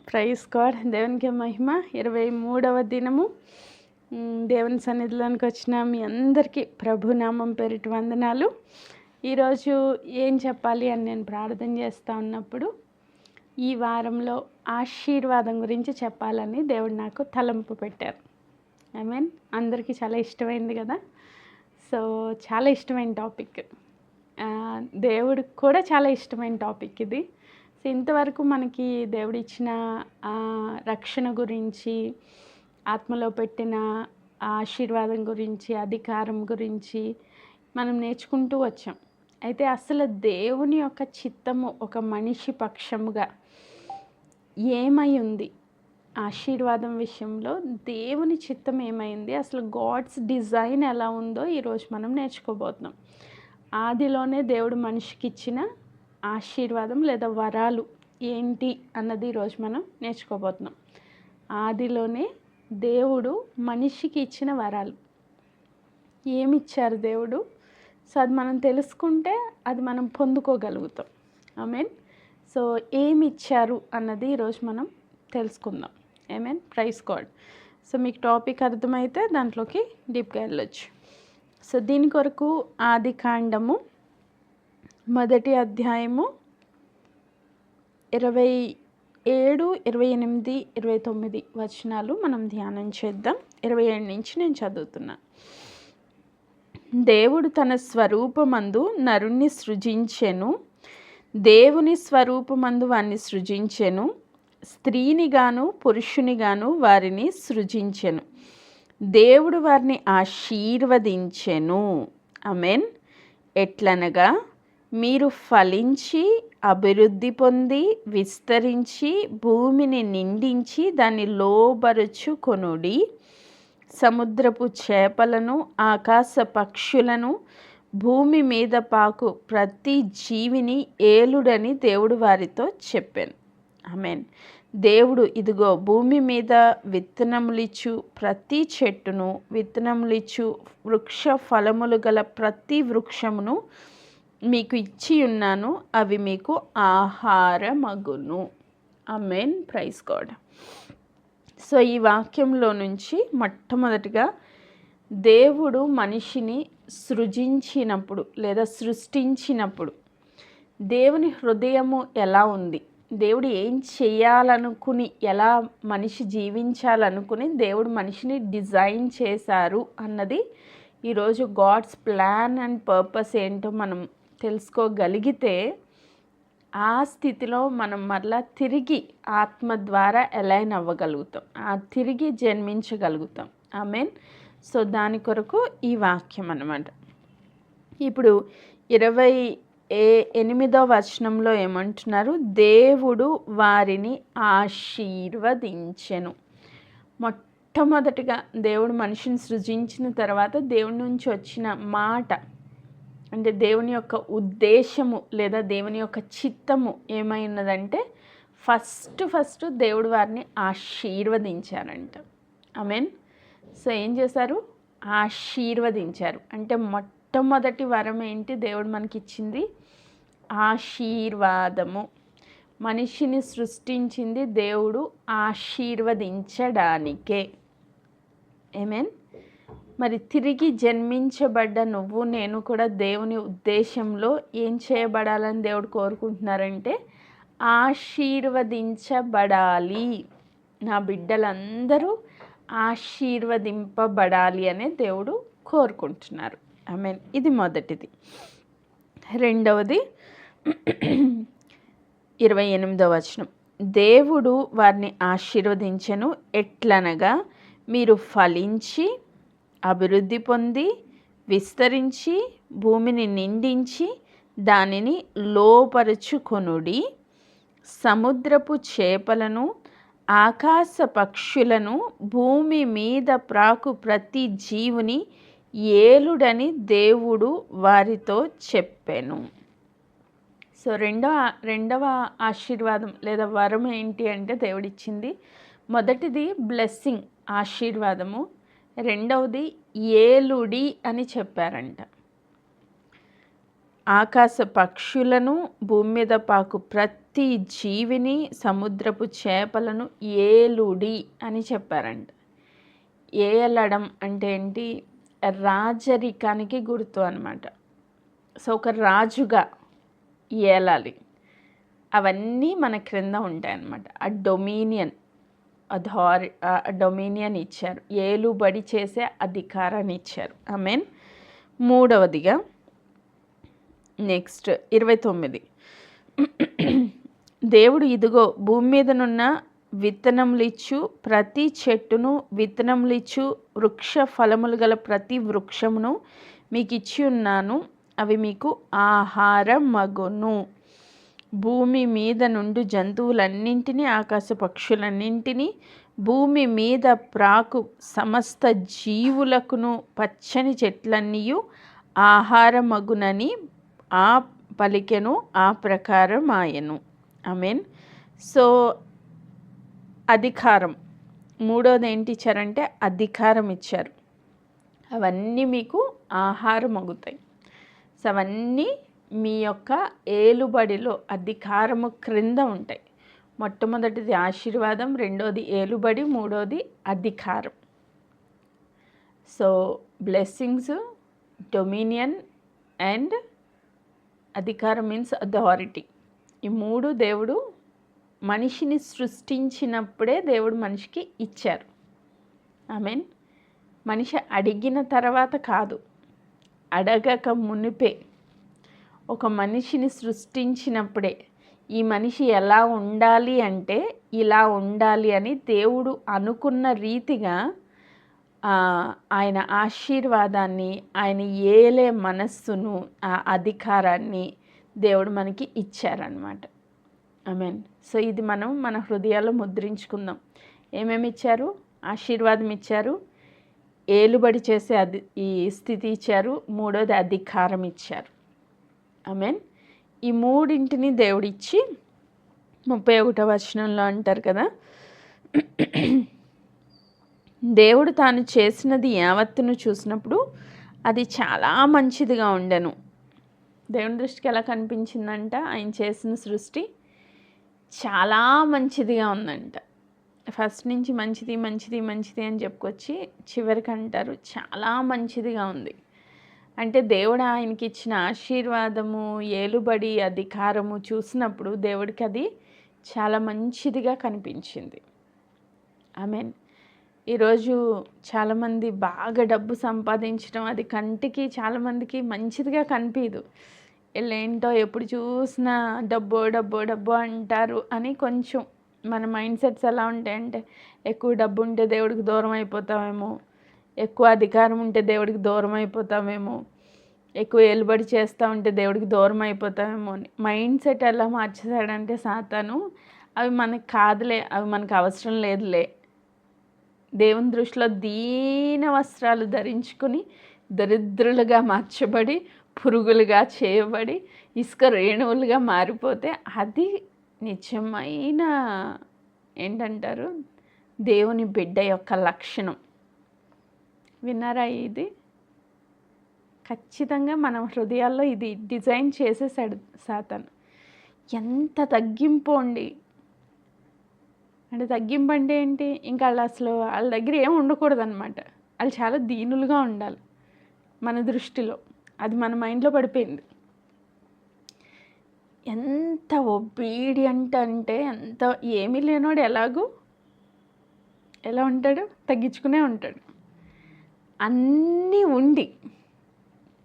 Praise God. దేవునికి మహిమ. 23వ దినము దేవుని సన్నిధిలోనికి వచ్చిన మీ అందరికీ ప్రభునామం పేరిట వందనాలు. ఈరోజు ఏం చెప్పాలి అని నేను ప్రార్థన చేస్తూ ఉన్నప్పుడు ఈ వారంలో ఆశీర్వాదం గురించి చెప్పాలని దేవుడు నాకు తలంపు పెట్టారు. ఐ మీన్ అందరికీ చాలా ఇష్టమైంది కదా. సో చాలా ఇష్టమైన టాపిక్, దేవుడికి కూడా చాలా ఇష్టమైన టాపిక్ ఇది. సో ఇంతవరకు మనకి దేవుడు ఇచ్చిన రక్షణ గురించి, ఆత్మలో పెట్టిన ఆశీర్వాదం గురించి, అధికారం గురించి మనం నేర్చుకుంటూ వచ్చాం. అయితే అసలు దేవుని యొక్క చిత్తము ఒక మనిషి పక్షముగా ఏమై ఉంది, ఆశీర్వాదం విషయంలో దేవుని చిత్తం ఏమైంది, అసలు గాడ్స్ డిజైన్ ఎలా ఉందో ఈరోజు మనం నేర్చుకోబోతున్నాం. ఆదిలోనే దేవుడు మనిషికి ఇచ్చిన ఆశీర్వాదం లేదా వరాలు ఏంటి అన్నది ఈరోజు మనం నేర్చుకోబోతున్నాం. ఆదిలోనే దేవుడు మనిషికి ఇచ్చిన వరాలు ఏమిచ్చారు దేవుడు. సో అది మనం తెలుసుకుంటే అది మనం పొందుకోగలుగుతాం. ఆమేన్. సో ఏమి ఇచ్చారు అన్నది ఈరోజు మనం తెలుసుకుందాం. ఆమేన్. Praise God. సో మీకు టాపిక్ అర్థమైతే దాంట్లోకి డీప్గా వెళ్ళొచ్చు. సో దీని కొరకు ఆది కాండము 1వ అధ్యాయము 27, 28, 29 వచనాలు మనం ధ్యానం చేద్దాం. 27 నుంచి నేను చదువుతున్నా. దేవుడు తన స్వరూపమందు నరుణ్ణి సృజించెను, దేవుని స్వరూపమందు వారిని సృజించెను, స్త్రీనిగాను పురుషునిగాను వారిని సృజించెను. దేవుడు వారిని ఆశీర్వదించెను. ఆమేన్. ఎట్లనగా, మీరు ఫలించి అభివృద్ధి పొంది విస్తరించి భూమిని నిండించి దాన్ని లోబరుచుకొనుడి, సముద్రపు చేపలను ఆకాశ పక్షులను భూమి మీద పాకు ప్రతి జీవిని ఏలుడని దేవుడు వారితో చెప్పాను. ఆమేన్. దేవుడు ఇదిగో భూమి మీద విత్తనములిచ్చు ప్రతి చెట్టును, విత్తనములిచ్చు వృక్ష ఫలములు గల ప్రతి వృక్షమును మీకు ఇచ్చి ఉన్నాను, అవి మీకు ఆహారమగును. ఆమేన్. Praise God. సో ఈ వాక్యంలో నుంచి మొట్టమొదటిగా దేవుడు మనిషిని సృజించినప్పుడు లేదా సృష్టించినప్పుడు దేవుని హృదయము ఎలా ఉంది, దేవుడు ఏం చేయాలనుకుని, ఎలా మనిషి జీవించాలనుకుని దేవుడు మనిషిని డిజైన్ చేశారు అన్నది ఈరోజు గాడ్స్ ప్లాన్ అండ్ పర్పస్ ఏంటో మనం తెలుసుకోగలిగితే ఆ స్థితిలో మనం మరలా తిరిగి ఆత్మ ద్వారా అలైన్ అవ్వగలుగుతాం, తిరిగి జన్మించగలుగుతాం. ఆమేన్. సో దాని కొరకు ఈ వాక్యం అన్నమాట. ఇప్పుడు 28వ వచనంలో ఏమంటున్నారు? దేవుడు వారిని ఆశీర్వదించెను. మొట్టమొదటిగా దేవుడు మనిషిని సృజించిన తర్వాత దేవుడి నుంచి వచ్చిన మాట అంటే దేవుని యొక్క ఉద్దేశము లేదా దేవుని యొక్క చిత్తము ఏమై ఉన్నదంటే ఫస్ట్ దేవుడు వారిని ఆశీర్వదించారంట. ఆమేన్. సో ఏం చేశారు? ఆశీర్వదించారు. అంటే మొట్టమొదటి వరం ఏంటి దేవుడు మనకి ఇచ్చింది? ఆశీర్వాదము. మనిషిని సృష్టించింది దేవుడు ఆశీర్వదించడానికే. ఆమేన్. మరి తిరిగి జన్మించబడ్డ నువ్వు నేను కూడా దేవుని ఉద్దేశంలో ఏం చేయబడాలని దేవుడు కోరుకుంటున్నారంటే ఆశీర్వదించబడాలి. నా బిడ్డలందరూ ఆశీర్వదింపబడాలి అనే దేవుడు కోరుకుంటున్నారు. ఆమేన్. ఇది మొదటిది. రెండవది 28వ వచనం. దేవుడు వారిని ఆశీర్వదించెను, ఎట్లనగా మీరు ఫలించి అభివృద్ధి పొంది విస్తరించి భూమిని నిండించి దానిని లోపరుచుకొనుడి, సముద్రపు చేపలను ఆకాశ పక్షులను భూమి మీద ప్రాకు ప్రతి జీవుని ఏలుడని దేవుడు వారితో చెప్పెను. సో రెండవ ఆశీర్వాదం లేదా వరం ఏంటి అంటే దేవుడిచ్చింది, మొదటిది బ్లెస్సింగ్ ఆశీర్వాదము, రెండవది ఏలుడి అని చెప్పారంట. ఆకాశ పక్షులను, భూమి మీద పాకు ప్రతి జీవిని, సముద్రపు చేపలను ఏలుడి అని చెప్పారంట. ఏలడం అంటే ఏంటి? రాజరికానికి గుర్తు అన్నమాట. సో ఒక రాజుగా ఏలాలి. అవన్నీ మన క్రింద ఉంటాయన్నమాట. ఆ డొమినియన్ ఇచ్చారు, ఏలుబడి చేసే అధికారాన్ని ఇచ్చారు. ఆమేన్. మూడవదిగా నెక్స్ట్ 29, దేవుడు ఇదిగో భూమి మీదనున్న విత్తనములిచ్చు ప్రతి చెట్టును, విత్తనములిచ్చు వృక్ష ఫలములు గల ప్రతి వృక్షమును మీకు ఇచ్చి ఉన్నాను, అవి మీకు ఆహారమగును. భూమి మీద నుండి జంతువులన్నింటినీ, ఆకాశ పక్షులన్నింటినీ, భూమి మీద ప్రాకు సమస్త జీవులకును పచ్చని చెట్లన్నీయు ఆహారమగునని ఆ పలికెను, ఆ ప్రకారం ఆయను. ఆమేన్. సో అధికారం, మూడోది ఏంటి ఇచ్చారంటే అధికారం ఇచ్చారు. అవన్నీ మీకు ఆహారం అగుతాయి. సో అవన్నీ మీ యొక్క ఏలుబడిలో అధికారము క్రింద ఉంటాయి. మొట్టమొదటిది ఆశీర్వాదం, రెండోది ఏలుబడి, మూడోది అధికారం. సో బ్లెస్సింగ్స్, డొమినియన్ అండ్ అధికారం మీన్స్ అథారిటీ. ఈ మూడు దేవుడు మనిషిని సృష్టించినప్పుడే దేవుడు మనిషికి ఇచ్చారు. ఆమేన్. మనిషి అడిగిన తర్వాత కాదు, అడగక మునిపే ఒక మనిషిని సృష్టించినప్పుడే ఈ మనిషి ఎలా ఉండాలి అంటే ఇలా ఉండాలి అని దేవుడు అనుకున్న రీతిగా ఆయన ఆశీర్వాదాన్ని, ఆయన ఏలే మనస్సును, ఆ అధికారాన్ని దేవుడు మనకి ఇచ్చారనమాట. ఆమేన్. సో ఇది మనం మన హృదయాల్లో ముద్రించుకుందాం. ఏమేమి ఇచ్చారు? ఆశీర్వాదం ఇచ్చారు, ఏలుబడి చేసే ఈ స్థితి ఇచ్చారు, మూడోది అధికారం ఇచ్చారు. ఆమేన్. ఈ మూడింటిని దేవుడిచ్చి 31వ వచనంలో అంటారు కదా, దేవుడు తాను చేసినది యావత్తును చూసినప్పుడు అది చాలా మంచిదిగా ఉండెను. దేవుని దృష్టికి ఎలా కనిపించిందంట? ఆయన చేసిన సృష్టి చాలా మంచిదిగా ఉందంట. ఫస్ట్ నుంచి మంచిది మంచిది మంచిది అని చెప్పుకొచ్చి చివరికి అంటారు చాలా మంచిదిగా ఉంది. అంటే దేవుడు ఆయనకి ఇచ్చిన ఆశీర్వాదము, ఏలుబడి, అధికారము చూసినప్పుడు దేవుడికి అది చాలా మంచిదిగా కనిపించింది. ఆమేన్. ఈరోజు చాలామంది బాగా డబ్బు సంపాదించడం అది కంటికి చాలామందికి మంచిదిగా కనిపించదు. వీళ్ళేంటో ఎప్పుడు చూసినా డబ్బు డబ్బు డబ్బు అంటారు అని కొంచెం మన మైండ్ సెట్స్ ఎలా ఉంటాయంటే, ఎక్కువ డబ్బు ఉంటే దేవుడికి దూరం అయిపోతామేమో, ఎక్కువ అధికారం ఉంటే దేవుడికి దూరం అయిపోతామేమో, ఎక్కువ ఏలుబడి చేస్తూ ఉంటే దేవుడికి దూరం అయిపోతామేమో అని మైండ్ సెట్ ఎలా మార్చేశాడంటే సాతాను, అవి మనకు కాదులే, అవి మనకు అవసరం లేదులే, దేవుని దృష్టిలో దీన వస్త్రాలు ధరించుకుని దరిద్రులుగా మార్చబడి, పురుగులుగా చేయబడి, ఇసుక రేణువులుగా మారిపోతే అది నిజమైన ఏంటంటారు దేవుని బిడ్డ యొక్క లక్షణం. విన్నారా? ఇది ఖచ్చితంగా మన హృదయాల్లో ఇది డిజైన్ చేసేసాడు సాతాను. ఎంత తగ్గింపు అండి. అంటే తగ్గింపు అంటే ఏంటి? ఇంకా వాళ్ళు అసలు వాళ్ళ దగ్గర ఏం ఉండకూడదు అనమాట. వాళ్ళు చాలా దీనులుగా ఉండాలి మన దృష్టిలో. అది మన మైండ్లో పడిపోయింది. ఎంత ఒబీడియంట్ అంటే, ఎంత ఏమీ లేనోడు ఎలా ఉంటాడు? తగ్గించుకునే ఉంటాడు. అన్నీ ఉండి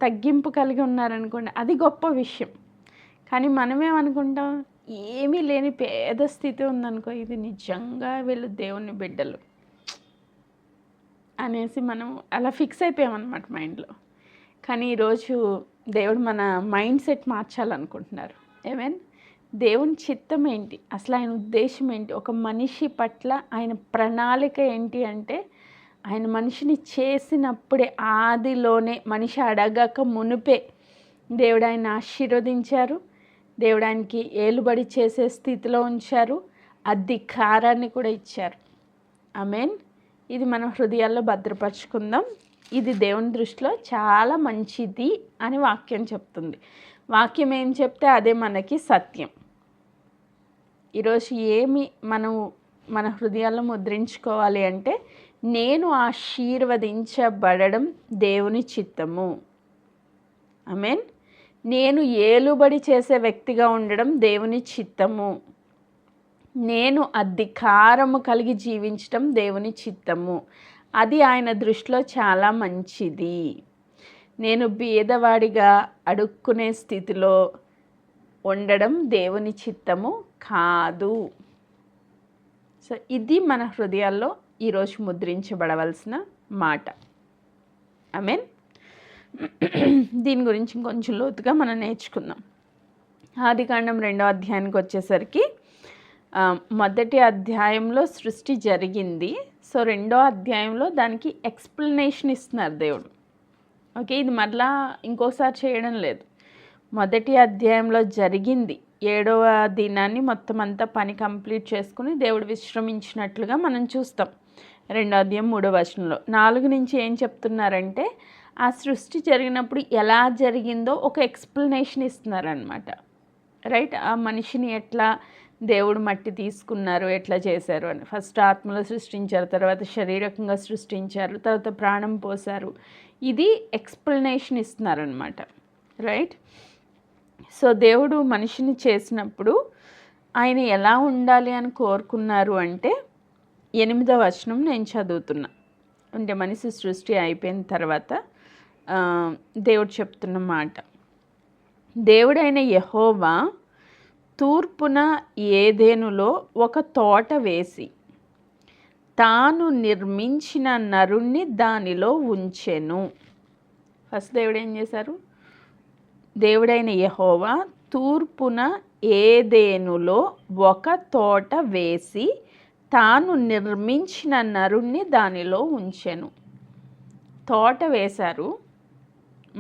తగ్గింపు కలిగి ఉన్నారనుకోండి, అది గొప్ప విషయం. కానీ మనమేమనుకుంటాం, ఏమీ లేని పేద స్థితి ఉందనుకో, ఇది నిజంగా వీళ్ళు దేవుని బిడ్డలు అనేసి మనం అలా ఫిక్స్ అయిపోయామన్నమాట మైండ్లో. కానీ ఈరోజు దేవుడు మన మైండ్ సెట్ మార్చాలనుకుంటున్నారు. ఏమేన్ దేవుని చిత్తం ఏంటి, అసలు ఆయన ఉద్దేశం ఏంటి, ఒక మనిషి పట్ల ఆయన ప్రణాళిక ఏంటి అంటే, ఆయన మనిషిని చేసినప్పుడే ఆదిలోనే, మనిషి అడగక మునిపే దేవుడు ఆయన ఆశీర్వదించారు. దేవుడు ఆయనకి ఏలుబడి చేసే స్థితిలో ఉంచారు, అధికారాన్ని కూడా ఇచ్చారు. ఆమేన్. ఇది మన హృదయాల్లో భద్రపరుచుకుందాం. ఇది దేవుని దృష్టిలో చాలా మంచిది అని వాక్యం చెప్తుంది. వాక్యం ఏం చెప్తే అదే మనకి సత్యం. ఈరోజు ఏమి మన హృదయాల్లో ముద్రించుకోవాలి అంటే, నేను ఆశీర్వదించబడడం దేవుని చిత్తము. ఆమేన్. నేను ఏలుబడి చేసే వ్యక్తిగా ఉండడం దేవుని చిత్తము. నేను అధికారము కలిగి జీవించడం దేవుని చిత్తము. అది ఆయన దృష్టిలో చాలా మంచిది. నేను బీదవాడిగా అడుక్కునే స్థితిలో ఉండడం దేవుని చిత్తము కాదు. సో ఇది మన హృదయాల్లో ఈరోజు ముద్రించబడవలసిన మాట. ఆమేన్. దీని గురించి కొంచెం లోతుగా మనం నేర్చుకుందాం. ఆదికాండం 2వ అధ్యాయానికి వచ్చేసరికి, మొదటి అధ్యాయంలో సృష్టి జరిగింది. సో 2వ అధ్యాయంలో దానికి ఎక్స్ప్లెనేషన్ ఇస్తున్నారు దేవుడు. ఓకే, ఇది మరలా ఇంకోసారి చేయడం లేదు. మొదటి అధ్యాయంలో జరిగింది, 7వ దినాన్ని మొత్తం అంతా పని కంప్లీట్ చేసుకుని దేవుడు విశ్రమించినట్లుగా మనం చూస్తాం 2వ అధ్యాయం 3వ వచనంలో. 4 నుంచి ఏం చెప్తున్నారంటే, ఆ సృష్టి జరిగినప్పుడు ఎలా జరిగిందో ఒక ఎక్స్ప్లెనేషన్ ఇస్తున్నారనమాట. రైట్, ఆ మనిషిని ఎట్లా దేవుడు మట్టి తీసుకున్నారు, ఎట్లా చేశారు అని. ఫస్ట్ ఆత్మలో సృష్టించారు, తర్వాత శారీరకంగా సృష్టించారు, తర్వాత ప్రాణం పోశారు. ఇది ఎక్స్ప్లెనేషన్ ఇస్తున్నారనమాట. రైట్. సో దేవుడు మనిషిని చేసినప్పుడు ఆయన ఎలా ఉండాలి అని కోరుకున్నారు అంటే, 8వ వచనం నేను చదువుతున్నా. అంటే మనిషి సృష్టి అయిపోయిన తర్వాత దేవుడు చెప్తున్న మాట. దేవుడైన యెహోవా తూర్పున ఏదెనులో ఒక తోట వేసి తాను నిర్మించిన నరుణ్ణి దానిలో ఉంచెను. ఫస్ట్ దేవుడు ఏం చేశారు? దేవుడైన యెహోవా తూర్పున ఏదెనులో ఒక తోట వేసి తాను నిర్మించిన నరుణ్ణి దానిలో ఉంచెను. తోట వేశారు,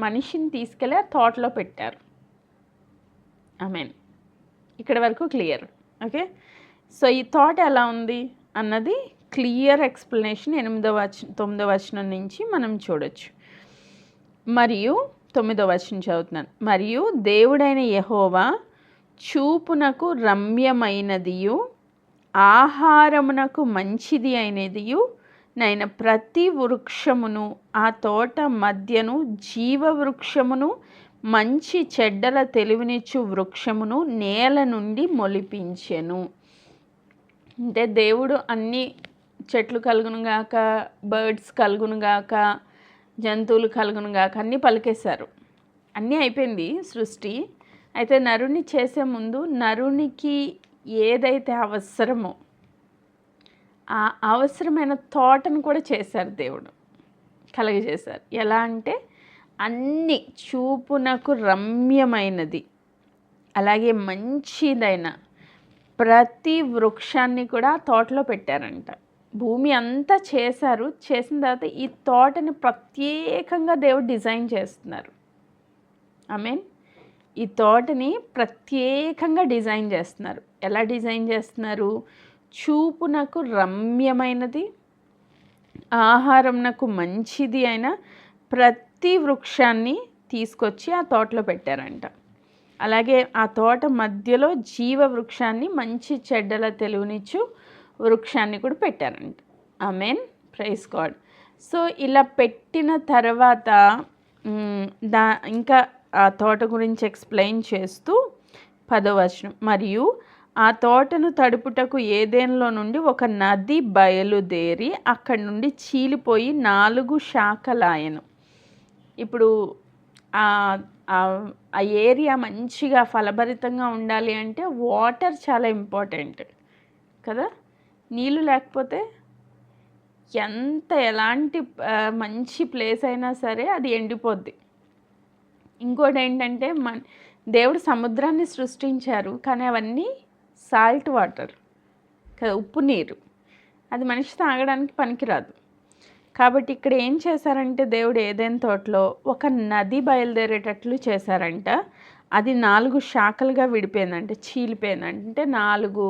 మనిషిని తీసుకెళ్ళి ఆ తోటలో పెట్టారు. ఆమేన్. ఇక్కడ వరకు క్లియర్. ఓకే, సో ఈ తోట ఎలా ఉంది అన్నది క్లియర్ ఎక్స్ప్లెనేషన్ 9వ వచనం నుంచి మనం చూడొచ్చు. మరియు 9వ వచనం చదువుతున్నాను. మరియు దేవుడైన యెహోవా చూపునకు రమ్యమైనదియు ఆహారమునకు మంచిది అయినదియు నైన ప్రతి వృక్షమును ఆ తోట మధ్యను జీవ వృక్షమును మంచి చెడ్డల తెలివినిచ్చు వృక్షమును నేల నుండి మొలిపించెను. అంటే దేవుడు అన్ని చెట్లు కలుగునుగాక, బర్డ్స్ కలుగునుగాక, జంతువులు కలుగునుగాక అన్నీ పలికేశారు. అన్నీ అయిపోయింది సృష్టి. అయితే నరుని చేసే ముందు నరునికి ఏదైతే అవసరమో ఆ అవసరమైన తోటను కూడా చేశారు, దేవుడు కలగజేశారు. ఎలా అంటే అన్ని చూపునకు రమ్యమైనది అలాగే మంచిదైన ప్రతి వృక్షాన్ని కూడా తోటలో పెట్టారంట. భూమి అంతా చేశారు. చేసిన తర్వాత ఈ తోటని ప్రత్యేకంగా దేవుడు డిజైన్ చేస్తున్నారు. ఆమేన్. ఈ తోటని ప్రత్యేకంగా డిజైన్ చేస్తున్నారు. ఎలా డిజైన్ చేస్తున్నారు? చూపునకు రమ్యమైనది, ఆహారంనకు మంచిది అయిన ప్రతి వృక్షాన్ని తీసుకొచ్చి ఆ తోటలో పెట్టారంట. అలాగే ఆ తోట మధ్యలో జీవ వృక్షాన్ని, మంచి చెడ్డల తెలివినిచ్చు వృక్షాన్ని కూడా పెట్టారంట. ఆమేన్. Praise God. సో ఇలా పెట్టిన తర్వాత ఇంకా ఆ తోట గురించి ఎక్స్ప్లెయిన్ చేస్తూ 10వ వచనం. మరియు ఆ తోటను తడుపుటకు ఏదెనులో నుండి ఒక నది బయలుదేరి అక్కడి నుండి చీలిపోయి 4 శాఖలాయను. ఇప్పుడు ఆ ఏరియా మంచిగా ఫలభరితంగా ఉండాలి అంటే వాటర్ చాలా ఇంపార్టెంట్ కదా. నీళ్ళు లేకపోతే ఎలాంటి మంచి ప్లేస్ అయినా సరే అది ఎండిపోద్ది. ఇంకోటి ఏంటంటే దేవుడు సముద్రాన్ని సృష్టించారు, కానీ అవన్నీ సాల్ట్ వాటర్ కదా, ఉప్పు నీరు. అది మనిషి తాగడానికి పనికిరాదు. కాబట్టి ఇక్కడ ఏం చేశారంటే దేవుడు ఏదైనా తోటలో ఒక నది బయలుదేరేటట్లు చేశారంట. అది 4 శాఖలుగా విడిపోయిందంటే, చీలిపోయిందంటే 4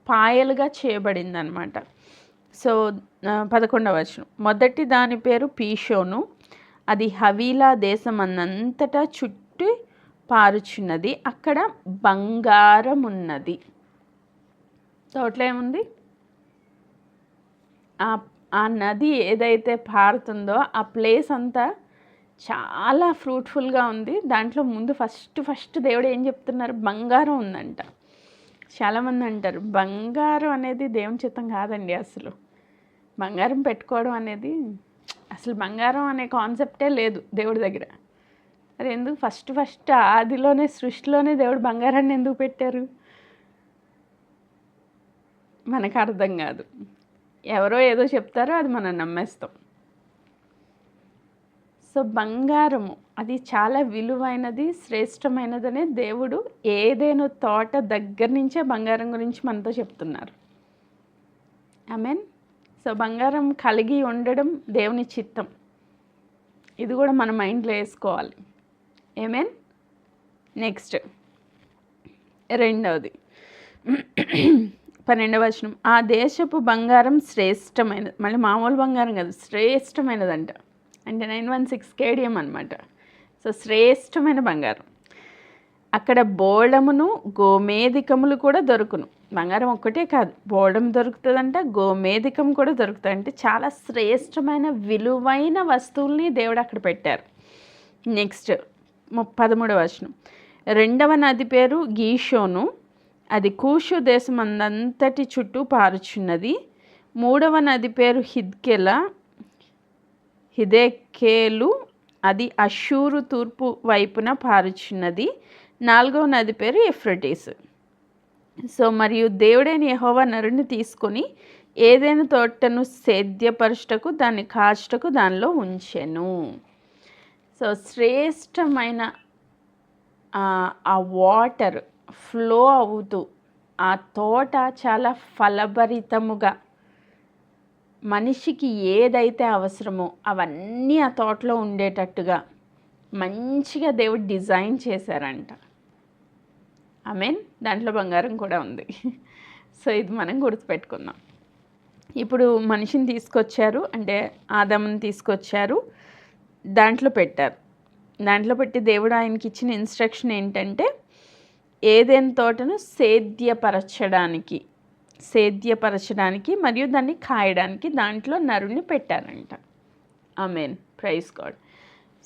పాయలుగా చేయబడిందనమాట. సో 11వ వచనం. మొదటి దాని పేరు పీషోను. అది హవీలా దేశం అన్నంతటా చుట్టి పారుచున్నది, అక్కడ బంగారం ఉన్నది. తోటలో ఏముంది? ఆ నది ఏదైతే పారుతుందో ఆ ప్లేస్ అంతా చాలా ఫ్రూట్ఫుల్గా ఉంది. దాంట్లో ముందు ఫస్ట్ దేవుడు ఏం చెప్తున్నారు? బంగారం ఉందంట. చాలామంది అంటారు బంగారం అనేది దేవుని చిత్తం కాదండి. అసలు బంగారం పెట్టుకోవడం అనేది, అసలు బంగారం అనే కాన్సెప్టే లేదు దేవుడి దగ్గర. అది ఎందుకు? ఫస్ట్ ఆదిలోనే, సృష్టిలోనే దేవుడు బంగారాన్ని ఎందుకు పెట్టారు? మనకు అర్థం కాదు. ఎవరో ఏదో చెప్తారో అది మనం నమ్మేస్తాం. సో బంగారము అది చాలా విలువైనది, శ్రేష్టమైనదనే దేవుడు ఏదేను తోట దగ్గర నుంచే బంగారం గురించి మనతో చెప్తున్నారు. ఆమేన్. సో బంగారం కలిగి ఉండడం దేవుని చిత్తం. ఇది కూడా మన మైండ్లో వేసుకోవాలి. ఆమేన్. నెక్స్ట్ రెండవది 12వ వచనం, ఆ దేశపు బంగారం శ్రేష్టమైనది. మళ్ళీ మామూలు బంగారం కాదు, శ్రేష్టమైనదంట. అంటే 916 కేడియం అనమాట. సో శ్రేష్టమైన బంగారం. అక్కడ బోళమును గోమేధికములు కూడా దొరుకును. బంగారం ఒక్కటే కాదు, బోళం దొరుకుతుందంట, గోమేధికం కూడా దొరుకుతాయి. అంటే చాలా శ్రేష్టమైన విలువైన వస్తువుల్ని దేవుడు అక్కడ పెట్టారు. నెక్స్ట్ 13వ వచనం, రెండవ నది పేరు గీషోను, అది కూషు దేశం అంతటి చుట్టూ పారుచున్నది. మూడవ నది పేరు హిదెకేలు, అది అషూరు తూర్పు వైపున పారుచున్నది. నాలుగవ నది పేరు ఎఫ్రటీస్. సో మరియు దేవుడైన యెహోవా నరుని తీసుకొని ఏదైనా తోటను సేద్యపరచుటకు, దాన్ని కాచుటకు దానిలో ఉంచెను. సో శ్రేష్టమైన ఆ వాటర్ ఫ్లో అవుతూ ఆ తోట చాలా ఫలభరితముగా, మనిషికి ఏదైతే అవసరమో అవన్నీ ఆ తోటలో ఉండేటట్టుగా మంచిగా దేవుడు డిజైన్ చేశారంట. ఆమేన్. దాంట్లో బంగారం కూడా ఉంది. సో ఇది మనం గుర్తుపెట్టుకుందాం. ఇప్పుడు మనిషిని తీసుకొచ్చారు, అంటే ఆదాముని తీసుకొచ్చారు, దాంట్లో పెట్టారు. దాంట్లో పెట్టి దేవుడు ఆయనకి ఇచ్చిన ఇన్స్ట్రక్షన్ ఏంటంటే ఏదైనా తోటను సేద్యపరచడానికి మరియు దాన్ని కాయడానికి దాంట్లో నరుని పెట్టారంట. ఆమేన్. Praise God.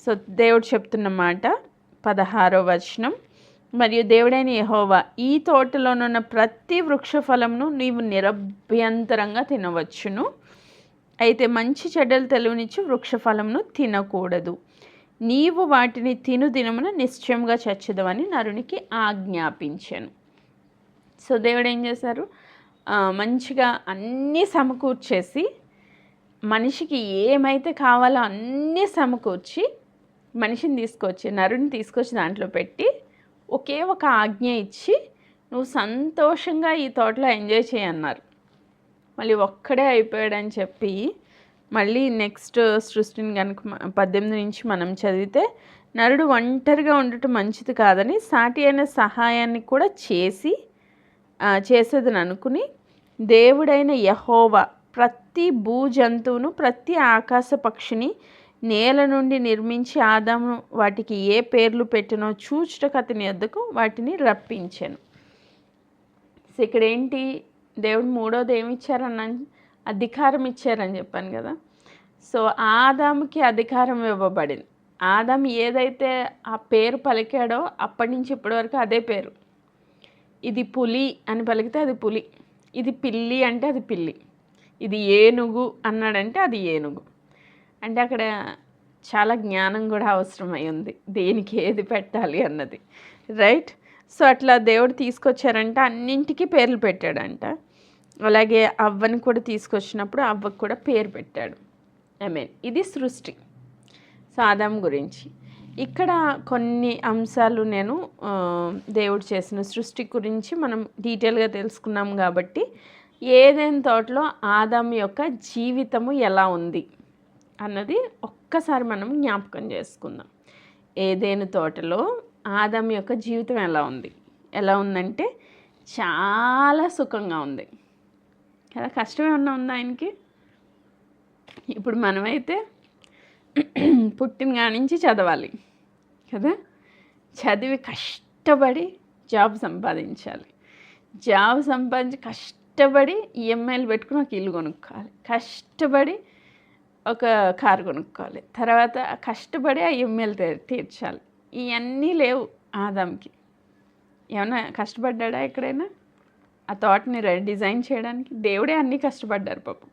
సో దేవుడు చెప్తున్న మాట 16వ వచనం, మరియు దేవుడైన యెహోవా, ఈ తోటలోనున్న ప్రతి వృక్ష ఫలమును నీవు నిరభ్యంతరంగా తినవచ్చును, అయితే మంచి చెడ్డలు తెలివినిచ్చు వృక్ష ఫలమును తినకూడదు, నీవు వాటిని తిను దినమున నిశ్చయంగా చచ్చెదవని నరునికి ఆజ్ఞాపించాను. సో దేవుడు ఏం చేశారు? మంచిగా అన్నీ సమకూర్చేసి, మనిషికి ఏమైతే కావాలో అన్నీ సమకూర్చి నరుని తీసుకొచ్చి దాంట్లో పెట్టి ఒకే ఒక ఆజ్ఞ ఇచ్చి, నువ్వు సంతోషంగా ఈ తోటలో ఎంజాయ్ చేయన్నారు. మళ్ళీ ఒక్కడే అయిపోయాడని చెప్పి మళ్ళీ నెక్స్ట్ సృష్టిని కనుక 18 నుంచి మనం చదివితే, నరుడు ఒంటరిగా ఉండటం మంచిది కాదని సాటి అయిన సహాయాన్ని కూడా చేసేదని అనుకుని దేవుడైన యెహోవా ప్రతి భూజంతువును, ప్రతి ఆకాశ పక్షిని నేల నుండి నిర్మించి ఆదాము వాటికి ఏ పేర్లు పెట్టినో చూచుటకు అతని యొద్దకు వాటిని రప్పించాను. సో ఇక్కడ ఏంటి? దేవుడు మూడోది ఏమి ఇచ్చారన్న అధికారం ఇచ్చారని చెప్పాను కదా. సో ఆదాముకి అధికారం ఇవ్వబడింది. ఆదాము ఏదైతే ఆ పేరు పలికాడో అప్పటి నుంచి ఇప్పటి వరకు అదే పేరు. ఇది పులి అని పలికితే అది పులి, ఇది పిల్లి అంటే అది పిల్లి, ఇది ఏనుగు అన్నాడంటే అది ఏనుగు. అంటే అక్కడ చాలా జ్ఞానం కూడా అవసరమై ఉంది, దేనికి ఏది పెట్టాలి అన్నది, రైట్? సో అట్లా దేవుడు తీసుకొచ్చారంట, అన్నింటికీ పేర్లు పెట్టాడంట. అలాగే అవ్వని కూడా తీసుకొచ్చినప్పుడు అవ్వకు కూడా పేరు పెట్టాడు. ఆమేన్. ఇది సృష్టి. సో ఆదాము గురించి ఇక్కడ కొన్ని అంశాలు నేను దేవుడు చేసిన సృష్టి గురించి మనం డీటెయిల్గా తెలుసుకున్నాం. కాబట్టి ఏదైనా తోటలో ఆదాము యొక్క జీవితము ఎలా ఉంది అన్నది ఒక్కసారి మనం జ్ఞాపకం చేసుకుందాం. ఏదైనా తోటలో ఆదాము యొక్క జీవితం ఎలా ఉందంటే చాలా సుఖంగా ఉంది కదా. కష్టం ఏమన్నా ఉందా ఆయనకి? ఇప్పుడు మనమైతే పుట్టిన కాడి నుంచి చదవాలి కదా, చదివి కష్టపడి జాబ్ సంపాదించాలి. జాబ్ సంపాదించి కష్టపడి ఈఎంఐలు పెట్టుకుని ఒక ఇల్లు కొనుక్కోవాలి. కష్టపడి ఒక కారు కొనుక్కోవాలి. తర్వాత కష్టపడి ఆ ఈఎంఐలు తీర్చాలి. ఇవన్నీ లేవు ఆదాంకి. ఏమన్నా కష్టపడ్డా ఎక్కడైనా? ఆ తోటని డిజైన్ చేయడానికి దేవుడే అన్నీ కష్టపడ్డారు పాపం.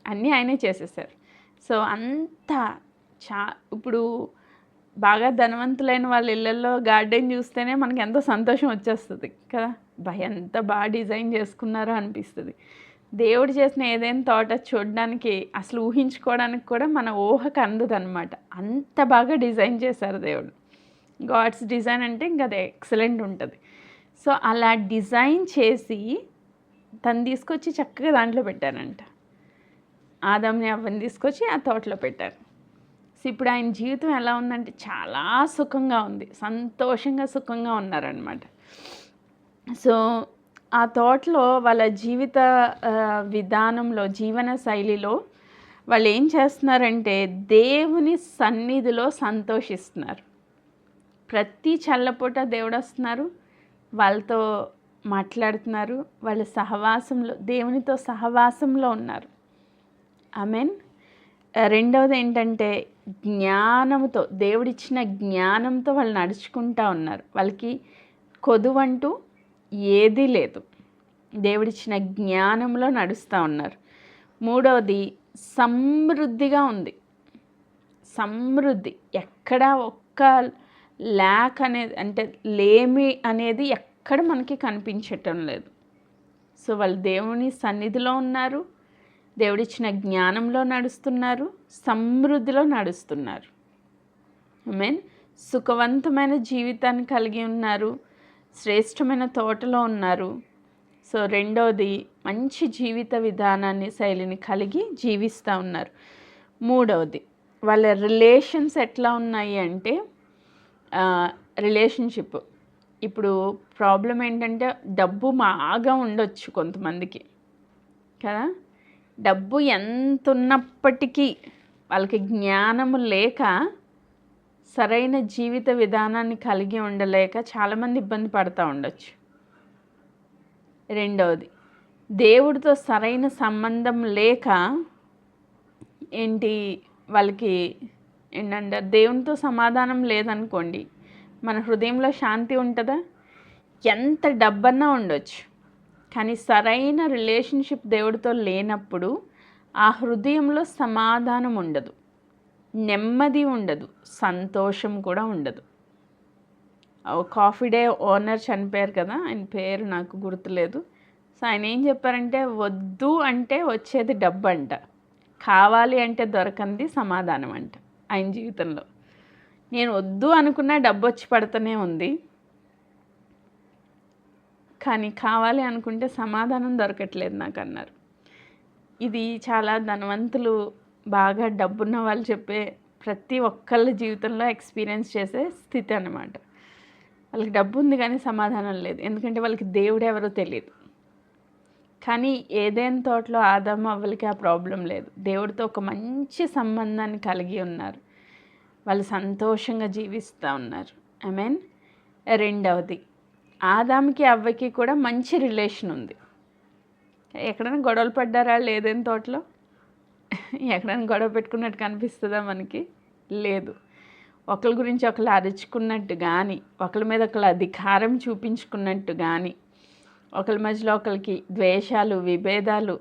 అన్నీ ఆయనే చేసేసారు. సో అంతా ఇప్పుడు బాగా ధనవంతులైన వాళ్ళ ఇళ్ళల్లో గార్డెన్ చూస్తేనే మనకి ఎంతో సంతోషం వచ్చేస్తుంది కదా. ఎంత బాగా డిజైన్ చేసుకున్నారో అనిపిస్తుంది. దేవుడు చేసిన ఏదైనా తోట చూడడానికి అసలు ఊహించుకోవడానికి కూడా మన ఊహకు అందదన్నమాట. అంత బాగా డిజైన్ చేశారు దేవుడు. గాడ్స్ డిజైన్ అంటే ఇంకా అది ఎక్సలెంట్ ఉంటుంది. సో అలా డిజైన్ చేసి తను తీసుకొచ్చి చక్కగా దాంట్లో పెట్టారంట. ఆదాంని అవ్వని తీసుకొచ్చి ఆ తోటలో పెట్టారు. సో ఇప్పుడు ఆయన జీవితం ఎలా ఉందంటే చాలా సుఖంగా ఉంది, సంతోషంగా సుఖంగా ఉన్నారనమాట. సో ఆ తోటలో వాళ్ళ జీవిత విధానంలో, జీవన శైలిలో వాళ్ళు ఏం చేస్తున్నారంటే దేవుని సన్నిధిలో సంతోషిస్తున్నారు. ప్రతి చల్లపూట దేవుడు వస్తున్నారు, వాళ్ళతో మాట్లాడుతున్నారు, వాళ్ళ సహవాసంలో, దేవునితో సహవాసంలో ఉన్నారు. ఆమెన్. రెండవది ఏంటంటే జ్ఞానంతో, దేవుడిచ్చిన జ్ఞానంతో వాళ్ళు నడుచుకుంటూ ఉన్నారు. వాళ్ళకి కొదువంటూ ఏదీ లేదు, దేవుడిచ్చిన జ్ఞానంలో నడుస్తూ ఉన్నారు. మూడవది సమృద్ధిగా ఉంది. సమృద్ధి, ఎక్కడ ఒక్క ల్యాక్ అనేది అంటే లేమి అనేది ఎక్కడ మనకి కనిపించటం లేదు. సో వాళ్ళు దేవుని సన్నిధిలో ఉన్నారు, దేవుడిచ్చిన జ్ఞానంలో నడుస్తున్నారు, సమృద్ధిలో నడుస్తున్నారు. మీన్ సుఖవంతమైన జీవితాన్ని కలిగి ఉన్నారు, శ్రేష్టమైన తోటలో ఉన్నారు. సో రెండవది మంచి జీవిత విధానాన్ని, శైలిని కలిగి జీవిస్తూ ఉన్నారు. మూడవది వాళ్ళ రిలేషన్స్ ఎట్లా ఉన్నాయి అంటే రిలేషన్షిప్. ఇప్పుడు ప్రాబ్లం ఏంటంటే డబ్బు బాగా ఉండొచ్చు కొంతమందికి కదా. డబ్బు ఎంత ఉన్నప్పటికీ వాళ్ళకి జ్ఞానము లేక, సరైన జీవిత విధానాన్ని కలిగి ఉండలేక చాలామంది ఇబ్బంది పడుతూ ఉండొచ్చు. రెండవది దేవుడితో సరైన సంబంధం లేక ఏంటి వాళ్ళకి ఏంటంటే దేవునితో సమాధానం లేదనుకోండి, మన హృదయంలో శాంతి ఉంటుందా? ఎంత డబ్బన్నా ఉండొచ్చు, కానీ సరైన రిలేషన్షిప్ దేవుడితో లేనప్పుడు ఆ హృదయంలో సమాధానం ఉండదు, నెమ్మది ఉండదు, సంతోషం కూడా ఉండదు. కాఫీ డే ఓనర్ చనిపోయారు కదా, ఆయన పేరు నాకు గుర్తులేదు. సో ఆయన ఏం చెప్పారంటే, వద్దు అంటే వచ్చేది డబ్బు అంట, కావాలి అంటే దొరకంది సమాధానం అంట. ఆయన జీవితంలో నేను వద్దు అనుకున్న డబ్బు వచ్చి పడుతూనే ఉంది, కానీ కావాలి అనుకుంటే సమాధానం దొరకట్లేదు నాకు అన్నారు. ఇది చాలా ధనవంతులు, బాగా డబ్బున్న వాళ్ళు చెప్పే ప్రతి ఒక్కళ్ళ జీవితంలో ఎక్స్పీరియన్స్ చేసే స్థితి అన్నమాట. వాళ్ళకి డబ్బు ఉంది కానీ సమాధానం లేదు, ఎందుకంటే వాళ్ళకి దేవుడు ఎవరో తెలియదు. కానీ ఏదైనా తోటలో ఆదాము అవ్వలకి ఆ ప్రాబ్లం లేదు, దేవుడితో ఒక మంచి సంబంధాన్ని కలిగి ఉన్నారు, వాళ్ళు సంతోషంగా జీవిస్తూ ఉన్నారు. ఐ మీన్ రెండవది ఆదాముకి అవ్వకి కూడా మంచి రిలేషన్ ఉంది. ఎక్కడైనా గొడవలు పడ్డారా లేదేని తోటలో? ఎక్కడైనా గొడవ పెట్టుకున్నట్టు కనిపిస్తుందా మనకి? లేదు. ఒకరి గురించి ఒకరు అరుచుకున్నట్టు కానీ, ఒకరి మీద ఒకరు అధికారం చూపించుకున్నట్టు కానీ, ఒకరి మధ్యలో ఒకరికి ద్వేషాలు, విభేదాలు,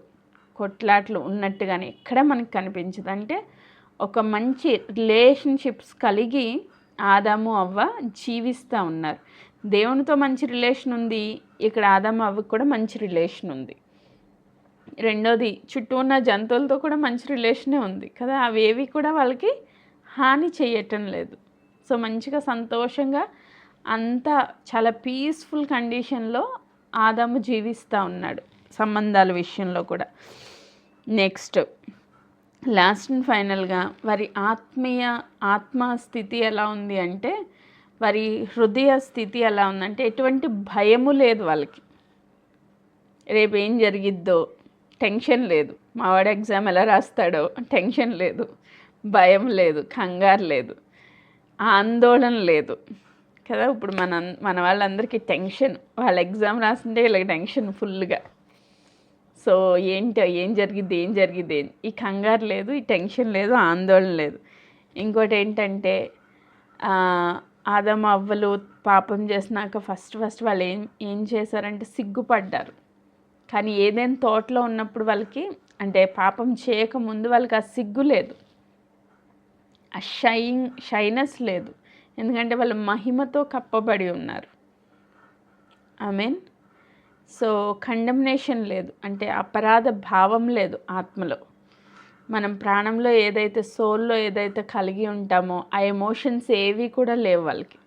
కొట్లాట్లు ఉన్నట్టు కానీ ఎక్కడ మనకి కనిపించదు. అంటే ఒక మంచి రిలేషన్షిప్స్ కలిగి ఆదాము అవ్వ జీవిస్తూ ఉన్నారు. దేవునితో మంచి రిలేషన్ ఉంది, ఇక్కడ ఆదాము అవ్వకు కూడా మంచి రిలేషన్ ఉంది. రెండోది చుట్టూ ఉన్న జంతువులతో కూడా మంచి రిలేషనే ఉంది కదా, అవేవి కూడా వాళ్ళకి హాని చేయటం లేదు. సో మంచిగా సంతోషంగా అంతా చాలా పీస్ఫుల్ కండిషన్లో ఆదాము జీవిస్తూ ఉన్నాడు సంబంధాల విషయంలో కూడా. నెక్స్ట్ లాస్ట్ అండ్ ఫైనల్గా వారి ఆత్మ స్థితి ఎలా ఉంది అంటే, వారి హృదయ స్థితి ఎలా ఉందంటే ఎటువంటి భయము లేదు వాళ్ళకి. రేపు ఏం జరిగిద్దో టెన్షన్ లేదు, మావాడు ఎగ్జామ్ ఎలా రాస్తాడో టెన్షన్ లేదు, భయం లేదు, కంగారు లేదు, ఆందోళన లేదు. కదా. ఇప్పుడు మన వాళ్ళందరికీ టెన్షన్, వాళ్ళ ఎగ్జామ్ రాసింటే వీళ్ళకి టెన్షన్ ఫుల్గా. సో ఏం జరిగిద్ది ఈ కంగారు లేదు, ఈ టెన్షన్ లేదు, ఆందోళన లేదు. ఇంకోటి ఏంటంటే ఆదాము అవ్వలు పాపం చేసినాక ఫస్ట్ వాళ్ళు ఏం చేశారంటే సిగ్గుపడ్డారు. కానీ ఏదైనా తోటలో ఉన్నప్పుడు వాళ్ళకి, అంటే పాపం చేయకముందు వాళ్ళకి ఆ సిగ్గు లేదు, ఆ షైనెస్ లేదు. ఎందుకంటే వాళ్ళు మహిమతో కప్పబడి ఉన్నారు. ఆమేన్. సో కండమ్నేషన్ లేదు, అంటే అపరాధ భావం లేదు ఆత్మలో. మనం ప్రాణంలో ఏదైతే, సోల్లో ఏదైతే కలిగి ఉంటామో ఆ ఎమోషన్స్ ఏవి కూడా లేవు వాళ్ళకి.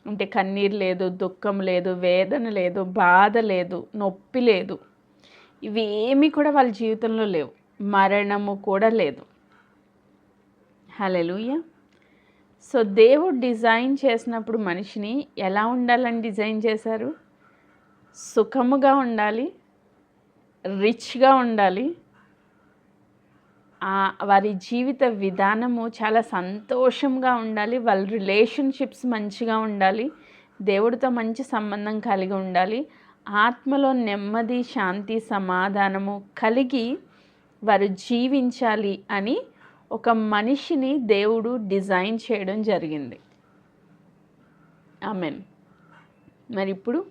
అంటే కన్నీరు లేదు, దుఃఖం లేదు, వేదన లేదు, బాధ లేదు, నొప్పి లేదు. ఇవి ఏమీ కూడా వాళ్ళ జీవితంలో లేవు. మరణము కూడా లేదు. హల్లెలూయా. సో దేవుడు డిజైన్ చేసినప్పుడు మనిషిని ఎలా ఉండాలని డిజైన్ చేశారు? సుఖముగా ఉండాలి, రిచ్గా ఉండాలి, వారి జీవిత విధానము చాలా సంతోషంగా ఉండాలి, వాళ్ళ రిలేషన్షిప్స్ మంచిగా ఉండాలి, దేవుడితో మంచి సంబంధం కలిగి ఉండాలి, ఆత్మలో నెమ్మది, శాంతి, సమాధానము కలిగి వారు జీవించాలి అని ఒక మనిషిని దేవుడు డిజైన్ చేయడం జరిగింది. ఆమేన్. మరి ఇప్పుడు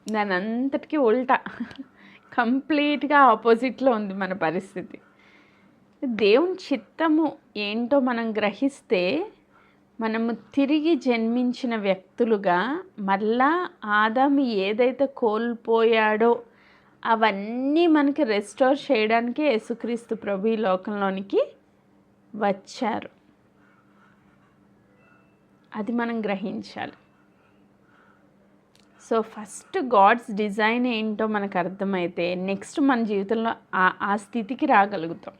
దాని అంతటికీ ఉల్టా, కంప్లీట్గా ఆపోజిట్లో ఉంది మన పరిస్థితి. దేవుని చిత్తము ఏంటో మనం గ్రహిస్తే మనము తిరిగి జన్మించిన వ్యక్తులుగా మళ్ళా ఆదాము ఏదైతే కోల్పోయాడో అవన్నీ మనకి రెస్టోర్ చేయడానికి యేసుక్రీస్తు ప్రభు ఈ లోకంలోనికి వచ్చారు. అది మనం గ్రహించాలి. సో ఫస్ట్ గాడ్స్ డిజైన్ ఏంటో మనకు అర్థమైతే నెక్స్ట్ మన జీవితంలో ఆ స్థితికి రాగలుగుతాం.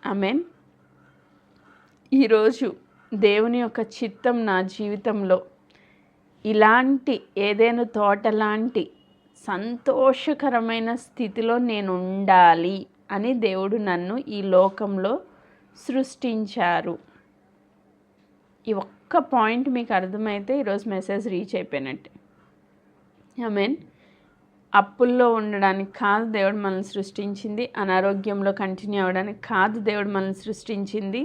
ఆమేన్. ఈరోజు దేవుని యొక్క చిత్తం నా జీవితంలో ఇలాంటి ఏదైనా తోట లాంటి సంతోషకరమైన స్థితిలో నేను ఉండాలి అని దేవుడు నన్ను ఈ లోకంలో సృష్టించారు. ఈ ఒక్క పాయింట్ మీకు అర్థమైతే ఈరోజు మెసేజ్ రీచ్ అయిపోయినట్టే. ఆమేన్. అప్పుల్లో ఉండడానికి కాదు దేవుడు మనల్ని సృష్టించింది, అనారోగ్యంలో కంటిన్యూ అవ్వడానికి కాదు దేవుడు మనల్ని సృష్టించింది,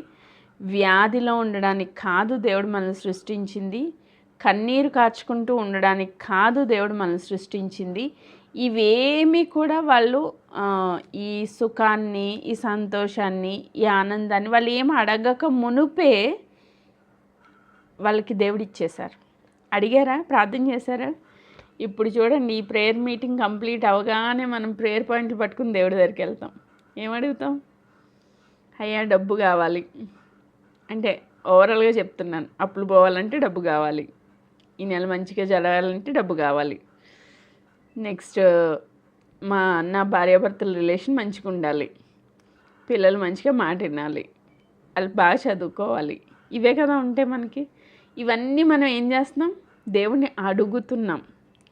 వ్యాధిలో ఉండడానికి కాదు దేవుడు మనల్ని సృష్టించింది, కన్నీరు కార్చుకుంటూ ఉండడానికి కాదు దేవుడు మనల్ని సృష్టించింది. ఇవేమీ కూడా వాళ్ళు ఈ సుఖాన్ని, ఈ సంతోషాన్ని, ఈ ఆనందాన్ని వాళ్ళు ఏమి అడగక మునుపే వాళ్ళకి దేవుడు ఇచ్చేశారు. అడిగారా? ప్రార్థన చేశారా? ఇప్పుడు చూడండి, ఈ ప్రేయర్ మీటింగ్ కంప్లీట్ అవగానే మనం ప్రేయర్ పాయింట్లు పట్టుకుని దేవుడి దగ్గరికి వెళ్తాం. ఏమడుగుతాం? అయ్యా డబ్బు కావాలి అంటే, ఓవరాల్గా చెప్తున్నాను, అప్పులు పోవాలంటే డబ్బు కావాలి, ఈ నెల మంచిగా జరగాలంటే డబ్బు కావాలి, నెక్స్ట్ నా భార్యాభర్తల రిలేషన్ మంచిగా ఉండాలి, పిల్లలు మంచిగా మాట వినాలి, వాళ్ళు బాగా చదువుకోవాలి. ఇవే కదా ఉంటే మనకి. ఇవన్నీ మనం ఏం చేస్తున్నాం? దేవుణ్ణి అడుగుతున్నాం.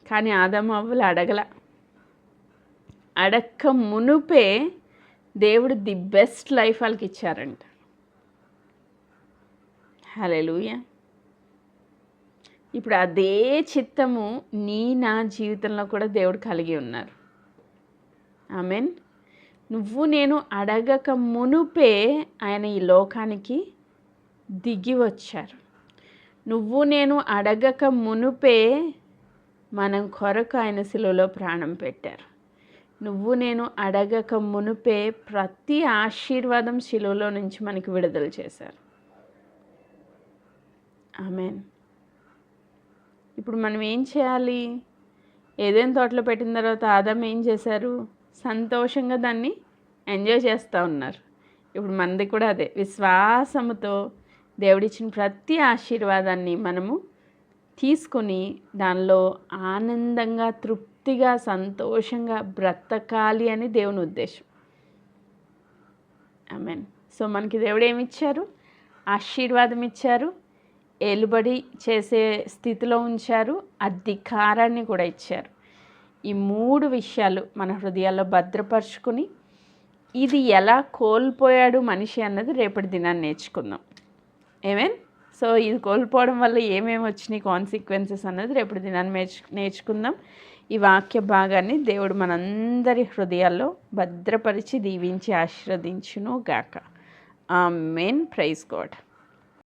కానీ ఆదాము అవ్వలు అడక్క మునుపే దేవుడు ది బెస్ట్ లైఫ్ వాళ్ళకి ఇచ్చారంట. హల్లెలూయా. ఇప్పుడు అదే చిత్తము నా జీవితంలో కూడా దేవుడు కలిగి ఉన్నారు. ఆమేన్. నువ్వు నేను అడగక మునుపే ఆయన ఈ లోకానికి దిగి వచ్చారు. నువ్వు నేను అడగక మునుపే మనం కొరకు ఆయన శిలువలో ప్రాణం పెట్టారు. నువ్వు నేను అడగక మునుపే ప్రతి ఆశీర్వాదం శిలువలో నుంచి మనకి విడుదల చేశారు. ఆమేన్. ఇప్పుడు మనం ఏం చేయాలి? ఏదైనా తోటలో పెట్టిన తర్వాత ఆదాము ఏం చేశారు? సంతోషంగా దాన్ని ఎంజాయ్ చేస్తూ ఉన్నారు. ఇప్పుడు మనది కూడా అదే, విశ్వాసముతో దేవుడిచ్చిన ప్రతి ఆశీర్వాదాన్ని మనము తీసుకొని దానిలో ఆనందంగా, తృప్తిగా, సంతోషంగా బ్రతకాలి అని దేవుని ఉద్దేశం. ఆమేన్. సో మనకి దేవుడు ఏమి ఇచ్చారు? ఆశీర్వాదం ఇచ్చారు, ఏలుబడి చేసే స్థితిలో ఉంచారు, అధికారాన్ని కూడా ఇచ్చారు. ఈ 3 విషయాలు మన హృదయాల్లో భద్రపరుచుకుని ఇది ఎలా కోల్పోయాడు మనిషి అన్నది రేపటి దినాన్ని నేర్చుకుందాం. ఆమేన్. సో ఇది కోల్పోవడం వల్ల ఏమేమి వచ్చినాయి కాన్సిక్వెన్సెస్ అన్నది రేపు దినాన్ని నేర్చుకుందాం. ఈ వాక్య భాగాన్ని దేవుడు మనందరి హృదయాల్లో భద్రపరిచి దీవించి ఆశీర్వదించును గాక. ఆమేన్. Praise God.